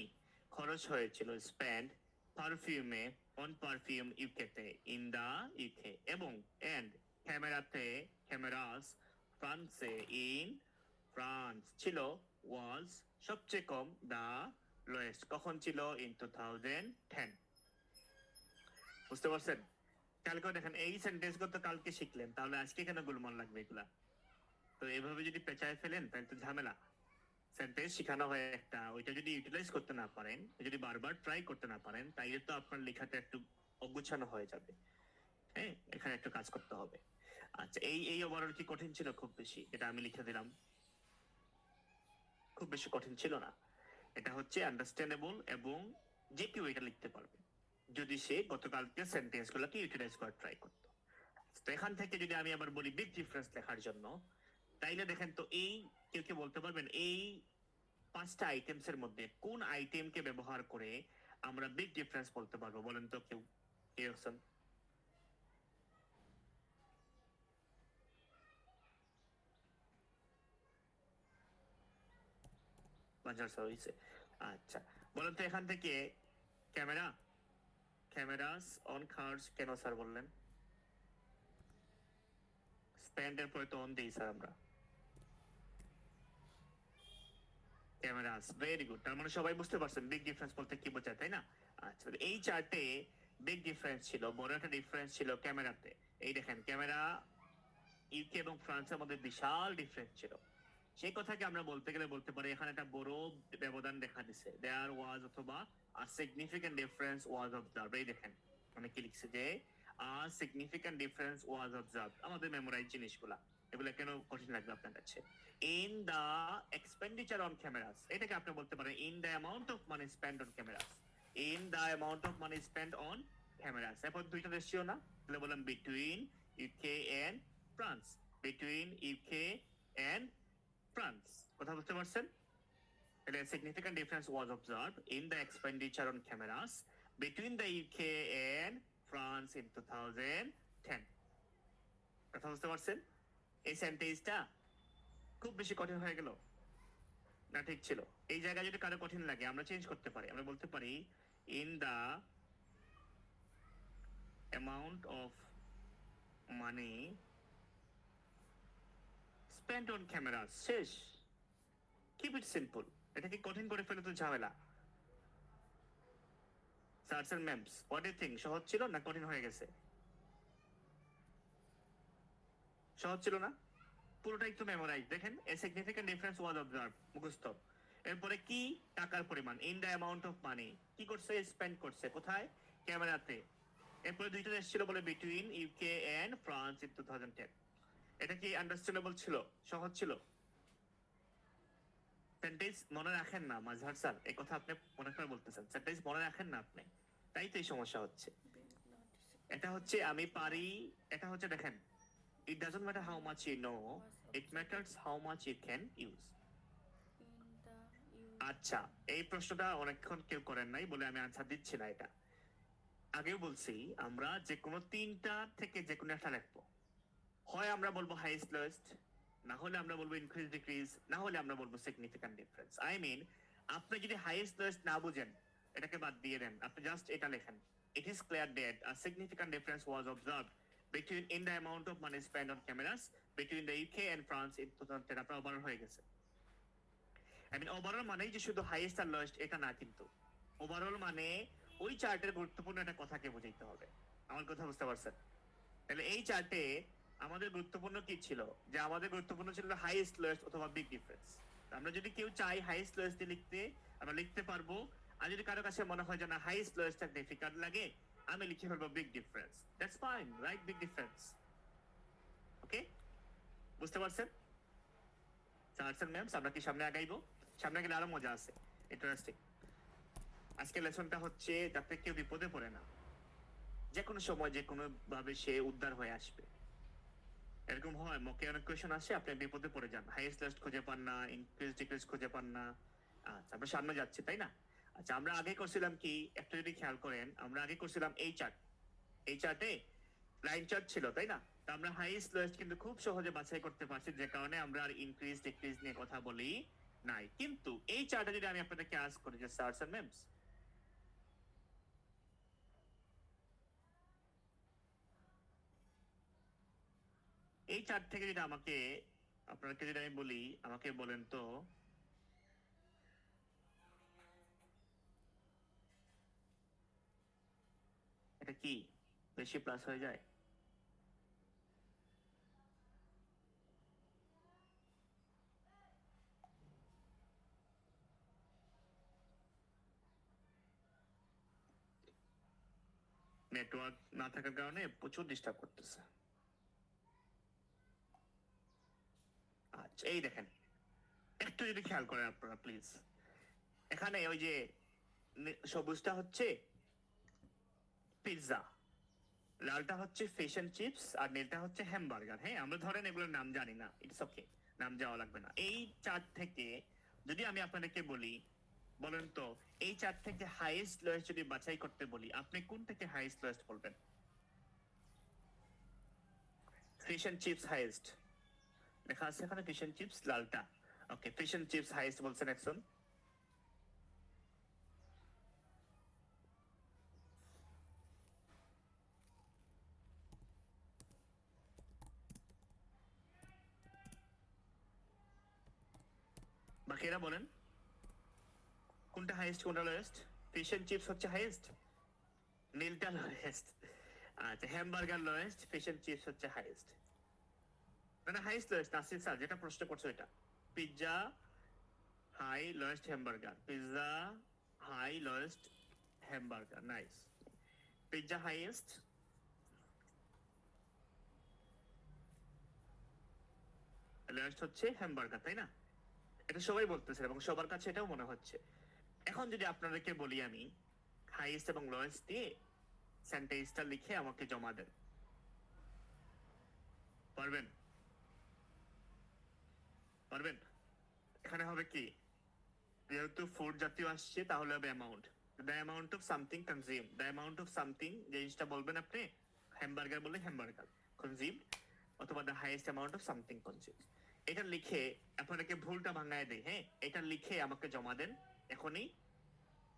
খরচ হয়েছিল স্পেন্ড পারফিউমে, অন পারফিউম ইউকেতে, ইন দা ইউকে, এবং এন্ড ক্যামেরাতে, ক্যামেরাস ফ্রান্সে, ইন ফ্রান্স ছিল, ওয়াজ সবচেয়ে কম, দা লোয়েস্ট কখন ছিল? ইন 2010। বুঝতে পারছেন? কালকে দেখেন এই সেন্টেন্স গুলো তো কালকে শিখলেন, তাহলে আজকে কেন গোলমাল লাগবে এগুলা? তো এভাবে যদি পেঁচায় ফেলেন তাহলে তো ঝামেলা। সেন্টেন্স শেখানো হয় একটা, ওইটা যদি ইউটিলাইজ করতে না পারেন, যদি বারবার ট্রাই করতে না পারেন, তাইলে তো আপনার লেখাটা একটু অগুছানো হয়ে যাবে। হ্যাঁ, এখানে একটু কাজ করতে হবে। আচ্ছা এই ওভারঅল কি কঠিন ছিল খুব বেশি? এটা আমি লিখে দিলাম, খুব বেশি কঠিন ছিল না। এটা হচ্ছে আন্ডারস্ট্যান্ডেবল এবং যে কেউ এটা লিখতে পারবে যদি সে গতকালকে সেন্টেন্স গুলোকে ইউটিলাইজ করার ট্রাই করতো। তো এখান থেকে যদি আমি আবার বলি বিগ ডিফারেন্স লেখার জন্য, তাইলে দেখেন তো এই কেউ কে বলতে পারবেন এই পাঁচটা আইটেমস এর মধ্যে কোন আইটেমকে ব্যবহার করে আমরা বিগ ডিফারেন্স বলতে পারবো? বলেন তো কেউ কে আছেন? বাজার স্যার হইছে। আচ্ছা, বলেন তো এখান থেকে ক্যামেরা, ক্যামেরাস অন কার্স কেন স্যার বললেন? স্প্যান্ডের পরে তো অন দেই স্যার আমরা। Cameras, very good. তার মানে সবাই বুঝতে পারছেন বিগ ডিফারেন্স বলতে কি বোঝায়, তাই না? আচ্ছা, এই চার্টে বিগ ডিফারেন্স ছিল, বড় একটা ডিফারেন্স ছিল ক্যামেরাতে। এই দেখেন ক্যামেরা ইউকে এবং ফ্রান্সের মধ্যে বিশাল ডিফারেন্স ছিল। সেই কথাকে আমরা বলতে গেলে বলতে পারি এখানে একটা বড় ব্যবধান দেখা দিছে। দেয়ার ওয়াজ অথবা a significant difference was observe. এই দেখেন মানে কি লিখছে যে a significant difference was observe. আমাদের মেমোরাইজ জিনিসগুলা, এগুলো কেন কঠিন লাগবে আপনার কাছে? In the expenditure on cameras, এটাকে আপনি বলতে পারেন in the amount of money spend on cameras. In the amount of money spend on cameras. এরপর দুইটা রেশিও না, তাহলে বললাম between UK and France. Between UK and France. কথা বুঝতে পারছেন? তাহলে significant difference was observed in the expenditure on cameras between the UK and France in 2010. কথা বুঝতে পারছেন? এই সেন্টেন্সটা খুব বেশি কঠিন হয়ে গেল না ঠিক ছিল? এই জায়গায় যদি কারো কঠিন লাগে আমরা চেঞ্জ করতে পারি, আমরা বলতে পারি in the amount of money spent on cameras. শেষ। Keep it simple. এটাকে কঠিন করে ফেলে তো ঝামেলা। স্যারস এন্ড ম্যামস, হোয়াট ইউ থিংক? সহজ ছিল না কঠিন হয়ে গেছে? সহজ ছিল না? পুরোটাই তো মেমোরাইজ। দেখেন a significant difference was observe, মুখস্থ। এরপরে কি? টাকার পরিমাণ, ইন দ্য অ্যামাউন্ট অফ মানি। কি করছে? স্পেন্ড করছে। কোথায়? ক্যামেরাতে। এরপরে দুইটা দেশ ছিল বলে between UK and France in 2010। এটা কি আন্ডারস্ট্যান্ডেবল ছিল? সহজ ছিল? সেন্টেন্স মনে রাখেন না মাজহার স্যার, এই কথা আপনি মনে করে বলতেছেন, সেন্টেন্স মনে রাখেন না আপনি, তাই তো এই সমস্যা হচ্ছে। এটা হচ্ছে আমি পারি, এটা হচ্ছে দেখেন it doesn't matter how much you know, it matters how much you can use. আচ্ছা, এই প্রশ্নটা অনেকক্ষণ কেউ করেন নাই বলে আমি আনসার দিচ্ছি না। এটা আগেও বলছি, আমরা যে কোনো তিনটা থেকে যে কোনো একটা লিখবো। হয় আমরা বলবো হাইয়েস্ট লোয়েস্ট, না হলে আমরা বলবো ইনক্রিজ ডিক্রিজ, না হলে আমরা বলবো সিগনিফিক্যান্ট ডিফারেন্স। আই মিন আপনি যদি হাইয়েস্ট লোয়েস্ট না বুঝেন এটাকে বাদ দিয়ে দেন, আপনি জাস্ট এটা লেখেন it is clear that a significant difference was observed between in the amount of money spent on cameras between the UK and France in 2010। আপনার ওভারঅল হয়ে গেছে। আই মিন ওভারঅল মানেই যে শুধু হাইয়েস্ট আর লোয়েস্ট এটা না, কিন্তু ওভারঅল মানে ওই চার্টের গুরুত্বপূর্ণ একটা কথাকে বোঝাইতে হবে। আমার কথা বুঝতে পারছেন? তাহলে এই চার্টে আমাদের গুরুত্বপূর্ণ কি ছিল? যে আমাদের গুরুত্বপূর্ণ ছিল হাইয়েস্ট লোয়েস্ট অথবা বিগ ডিফারেন্স। আমরা যদি কেউ চাই হাইয়েস্ট লোয়েস্ট দিয়ে লিখতে, আমরা লিখতে পারবো। আর যদি কারো কাছে মনে হয় যে না হাইয়েস্ট লোয়েস্টটা ডিফিকাল্ট লাগে, আমি লিখে ফেলবো big difference. That's fine, right? Big difference. Okay, বুঝতে পারছেন? স্যারস এন্ড ম্যামস, আমরা কি সামনে আগাইবো? সামনে গেলে আরো মজা আছে, ইন্টারেস্টিং। আজকে লেসনটা হচ্ছে যাতে কেউ বিপদে পড়ে না, যে কোনো সময় যে কোনো ভাবে সে উদ্ধার হয়ে আসবে। এরকম হয় মকে অনেক কোয়েশন আসে, আপনি বিপদে পড়ে যান, হাইয়েস্ট লিস্ট খুঁজে পান না, ইনক্রিজ ডিক্রিজ খুঁজে পান না। আচ্ছা, আমরা সামনে যাচ্ছি তাই না? আচ্ছা, আমরা আগে করছিলাম কি একটা যদি খেয়াল করেন, আমরা আগে করছিলাম এই চার্ট। এই চার্টে লাইন চার্ট ছিল তাই না? তো আমরা হাইয়েস্ট লোয়েস্ট কিন্তু খুব সহজে বাছাই করতে পারছি, যে কারণে আমরা আর ইনক্রিজ ডিক্রিজ নিয়ে কথা বলি নাই। কিন্তু এই চার্টে যদি আমি আপনাদেরকে আস্ক করি যে স্যারস এন্ড ম্যামস, এই চার্ট থেকে যদি আমাকে আপনাকে যদি আমি বলি, আমাকে বলেন তো এটা কি বেশি প্লাস হয়ে যায়? নেটওয়ার্ক না থাকার কারণে প্রচুর ডিস্টার্ব করতেছে। আচ্ছা, এই দেখেন একটু যদি খেয়াল করেন আপনারা প্লিজ, এখানে ওই যে সবুজটা হচ্ছে পিৎজা, লালটা হচ্ছে ফিশ এন্ড চিপস, আর নীলটা হচ্ছে হ্যামবার্গার। হ্যাঁ, আমরা ধরেন এগুলোর নাম জানি না, ইটস ওকে, নাম যাওয়া লাগবে না। এই চার্ট থেকে যদি আমি আপনাদেরকে বলি, বলেন তো এই চার্ট থেকে হাইয়েস্ট লোয়েস্ট যদি বাছাই করতে বলি, আপনি কোন থেকে হাইয়েস্ট লোয়েস্ট বলবেন? ফিশ এন্ড চিপস হাইয়েস্ট লেখা আছে এখানে, ফিশ এন্ড চিপস লালটা। Okay, fish and chips highest বলছেন একজন। বাকিরা বলেন কোনটা হাইয়েস্ট কোনটা লোয়েস্ট? ফিশ এন্ড চিপস হচ্ছে হাইয়েস্ট, নীলটা লোয়েস্ট। আচ্ছা, hamburger lowest, fish and chips হচ্ছে হাইয়েস্ট। মানে হাইয়েস্ট লোয়েস্ট নাসির স্যার যেটা প্রশ্ন করছো এটা। Pizza high, lowest hamburger. Pizza high, lowest hamburger. Nice. Pizza highest, lowest হচ্ছে হ্যামবার্গার, তাই না? এটা সবাই বলতেছে এবং সবার কাছে এটাও মনে হচ্ছে। এখন যদি আপনাদেরকে বলি আমি হাইয়েস্ট এবং লোয়েস্ট দিয়ে সেন্টেন্সটা লিখে আমাকে জমা দেন, পারবেন? পারবেন? এখানে হবে কি, যেহেতু ফুড জাতীয় আসছে তাহলে হবে amount, the amount of something consume, the amount of something যে জিনিসটা বলবেন আপনি, হ্যামবার্গার বলে হ্যামবার্গার কনজিউম, অথবা the highest amount of something consume. এটা লিখে আপনাদেরকে ভুলটা ভাঙায় দেয়। হ্যাঁ, এটা লিখে আমাকে জমা দেন এখনই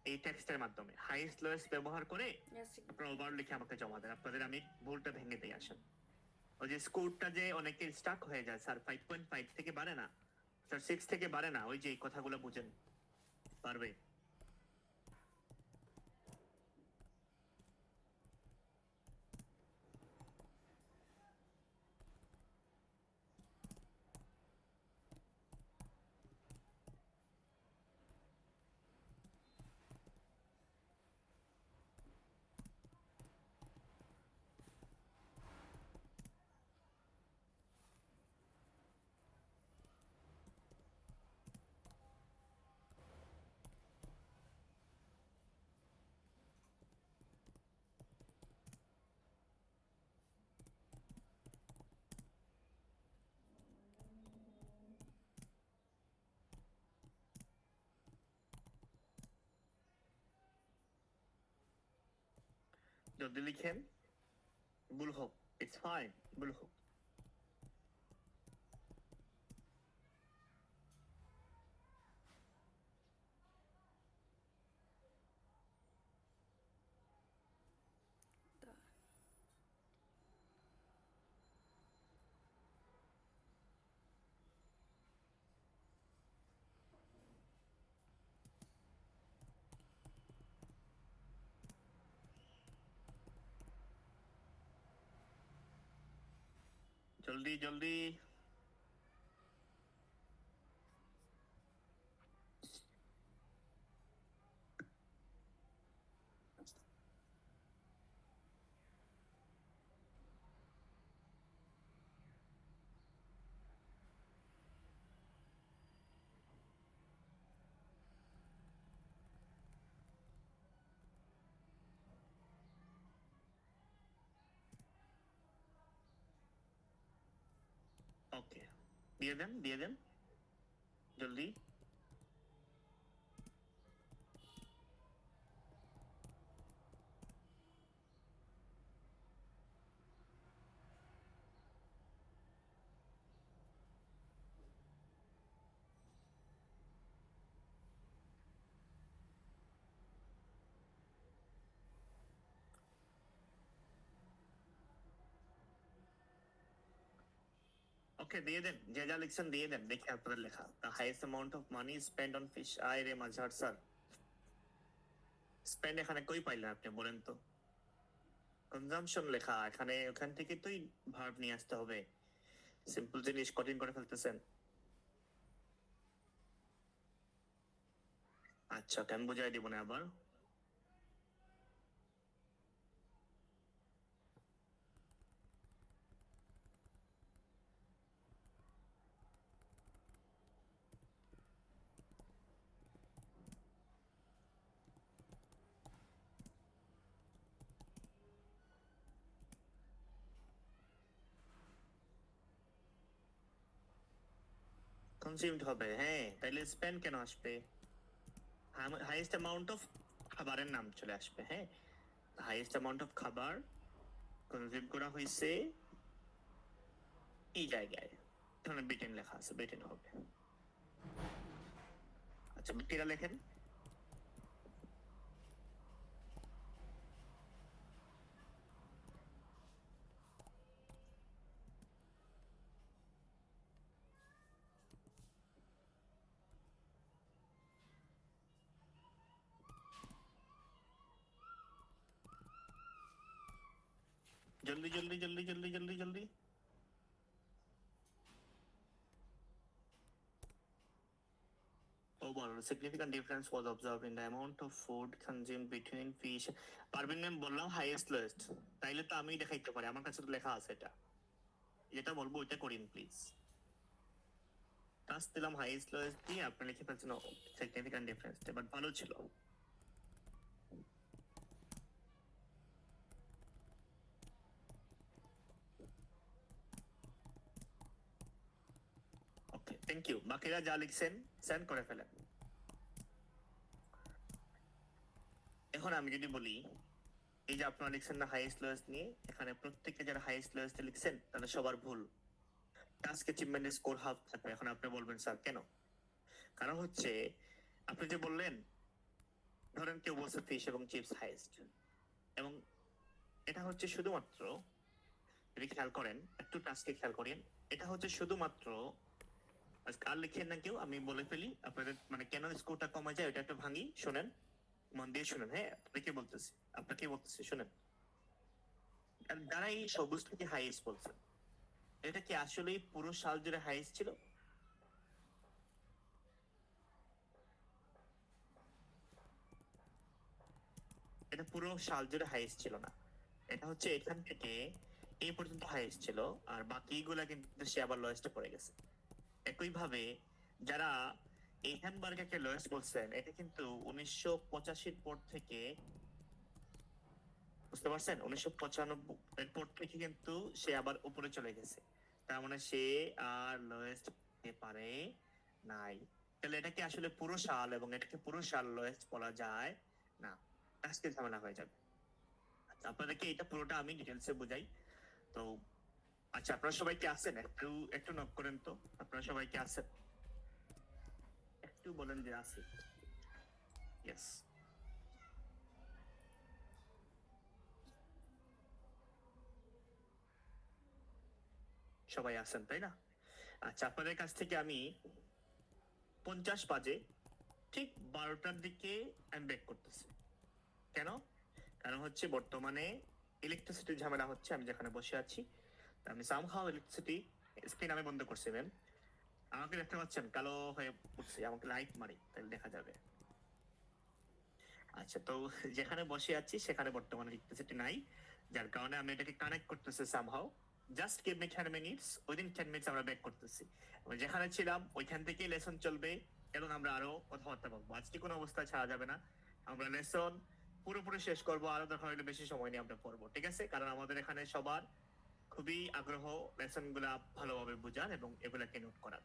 এই টেক্সটের মাধ্যমে, হাইয়েস্ট লোয়েস্ট ব্যবহার করে Yes, আপনারা ওভার লিখে আমাকে জমা দেন। আপনাদের আমি ভুলটা ভেঙে দিয়ে আসেন। ওই যে স্কোরটা যে অনেকে স্টাক হয়ে যায়, স্যার 5.5 থেকে বাড়ে না, স্যার 6 থেকে বাড়ে না, ওই যে এই কথাগুলো বুঝেন, পারবে? যদি লিখেন ভুল হোক, ইটস ফাইন, ভুল হোক। জলদি জলদি। ওকে, দিয়ে দেন দিয়ে দেন জলদি। ওকে, দিয়ে দেন, যে যা লিখছেন দিয়ে দেন, দেখি আপনাদের লেখা। The highest amount of money spend on fish. I রে মাঝার স্যার, স্পেন্ড এখানে কই পাইলেন আপনি বলেন তো? কনজাম্পশন লেখা এখানে, ওখান থেকে তুই ভার্ব নিয়ে আসতে হবে। সিম্পল জিনিস কঠিন করে ফেলতেছেন। আচ্ছা, কেন বুঝাই দিব না আবার। কনজিউমড হবে, হ্যাঁ, তাইলে স্পেন্ড কেন আসবে? হাইয়েস্ট অ্যামাউন্ট অফ খাবারের নাম চলে আসবে, হ্যাঁ, হাইয়েস্ট অ্যামাউন্ট অফ খাবার কনজিউম করা হয়েছে এই জায়গায়, এখানে বিটেন লেখা আছে, বিটেন হবে। আচ্ছা, ব্যাকটেরিয়া লেখেন। জলদি জলদি জলদি জলদি জলদি জলদি। Overall, significant difference was observed in the amount of food consumed between fish. Parvin ma'am বললাম হাইয়েস্ট লোয়েস্ট, তাইলে তো আমি দেখাইতে পারি, আমার কাছে তো লেখা আছে এটা, যেটা বলবো ওইটা করিন প্লিজ। টাস্ক দিলাম হাইয়েস্ট লোয়েস্ট দিয়ে, আপনি লিখে ফেলছেন সিগনিফিক্যান্ট ডিফারেন্স, বাট ভালো ছিল। ওকে, থ্যাংক ইউ। বাকিরা যা লিখছেন সেন্ড করে ফেলেন। এখন আমি যদি বলি, এই যে আপনারা লিখছেন না হাইয়েস্ট লোয়েস্ট নিয়ে, এখানে প্রত্যেককে যারা হাইয়েস্ট লোয়েস্ট লিখছেন তাহলে সবার ভুল। টাস্ক অ্যাচিভমেন্টের স্কোর হাফ থাকবে। এখন আপনি বলবেন স্যার কেন? কারণ হচ্ছে আপনি যে বললেন, ধরেন কেউ বলছে ফিশ এবং চিপস হাইয়েস্ট, এবং এটা হচ্ছে শুধুমাত্র, যদি খেয়াল করেন একটু টাস্কে খেয়াল করেন, এটা হচ্ছে শুধুমাত্র, আর লিখেন না কেউ, আমি বলে ফেলি আপনাদের, মানে কেন স্কোরটা কমে যায় ওটা একটু ভাঙি, শোনেন, মন দিয়ে শুনেন, হ্যাঁ, আপনাকে বলতেছি, আপনাকে বলতেছি, শুনেন। যারা এই সবুজটাকে হাইয়েস্ট বলছেন, এটা কি আসলে পুরো সাল জুড়ে হাইয়েস্ট ছিল? এটা পুরো সাল জুড়ে হাইয়েস্ট ছিল না, এটা হচ্ছে এখান থেকে এই পর্যন্ত হাইয়েস্ট ছিল, আর বাকিগুলা কিন্তু সে আবার লোয়েস্টে পড়ে গেছে। একইভাবে যারা এই হ্যামবার্গারকে লোয়েস্ট বলছেন, এটা কিন্তু 1985 পর থেকে, বুঝতে পারছেন, 1995 এর পর থেকে কিন্তু সে আবার উপরে চলে গেছে, তার মানে সে আর লোয়েস্ট হতে পারে নাই। তাহলে এটাকে আসলে পুরো সাল, এবং এটাকে পুরো সাল লোয়েস্ট বলা যায় না, আজকে ঝামেলা হয়ে যাবে। আচ্ছা, আপনাদেরকে এটা পুরোটা আমি ডিটেলসে বুঝাই। তো আচ্ছা, আপনারা সবাই কি আছেন? একটু একটু নক করেন তো, আপনারা সবাই কি আছেন? একটু বলেন যে আছি। ইয়েস, সবাই আছেন তাই না? আচ্ছা, আপনাদের কাছ থেকে আমি 50 বাজে ঠিক 12টার দিকে আমি ব্যাক করতেছি। কেন? কারণ হচ্ছে বর্তমানে ইলেকট্রিসিটির ঝামেলা হচ্ছে, আমি যেখানে বসে আছি, তা আমি সামহাও ইলেকট্রিসিটি স্ক্রিন আমি বন্ধ করছি ম্যাম। আমাকে দেখতে পাচ্ছেন কালো হয়ে উঠছে, আমাকে লাইট মারি তাহলে দেখা যাবে। আচ্ছা, তো যেখানে বসে আছি সেখানে বর্তমানে ইলেকট্রিসিটি নাই, যার কারণে আমি এটাকে কানেক্ট করতেছি somehow. Just give me 10 minutes, within 10 minutes আমরা ব্যাক করতেছি। আমরা যেখানে ছিলাম ওইখান থেকেই লেসন চলবে, এবং আমরা আরো কথাবার্তা বলবো। আজকে কোনো অবস্থায় ছাড়া যাবে না, আমরা লেসন পুরোপুরি শেষ করবো, আরো দরকার হলে বেশি সময় নিয়ে আমরা পড়বো, ঠিক আছে? কারণ আমাদের এখানে সবার খুবই আগ্রহ লেসন গুলা ভালোভাবে বোঝার এবং এগুলাকে নোট করার।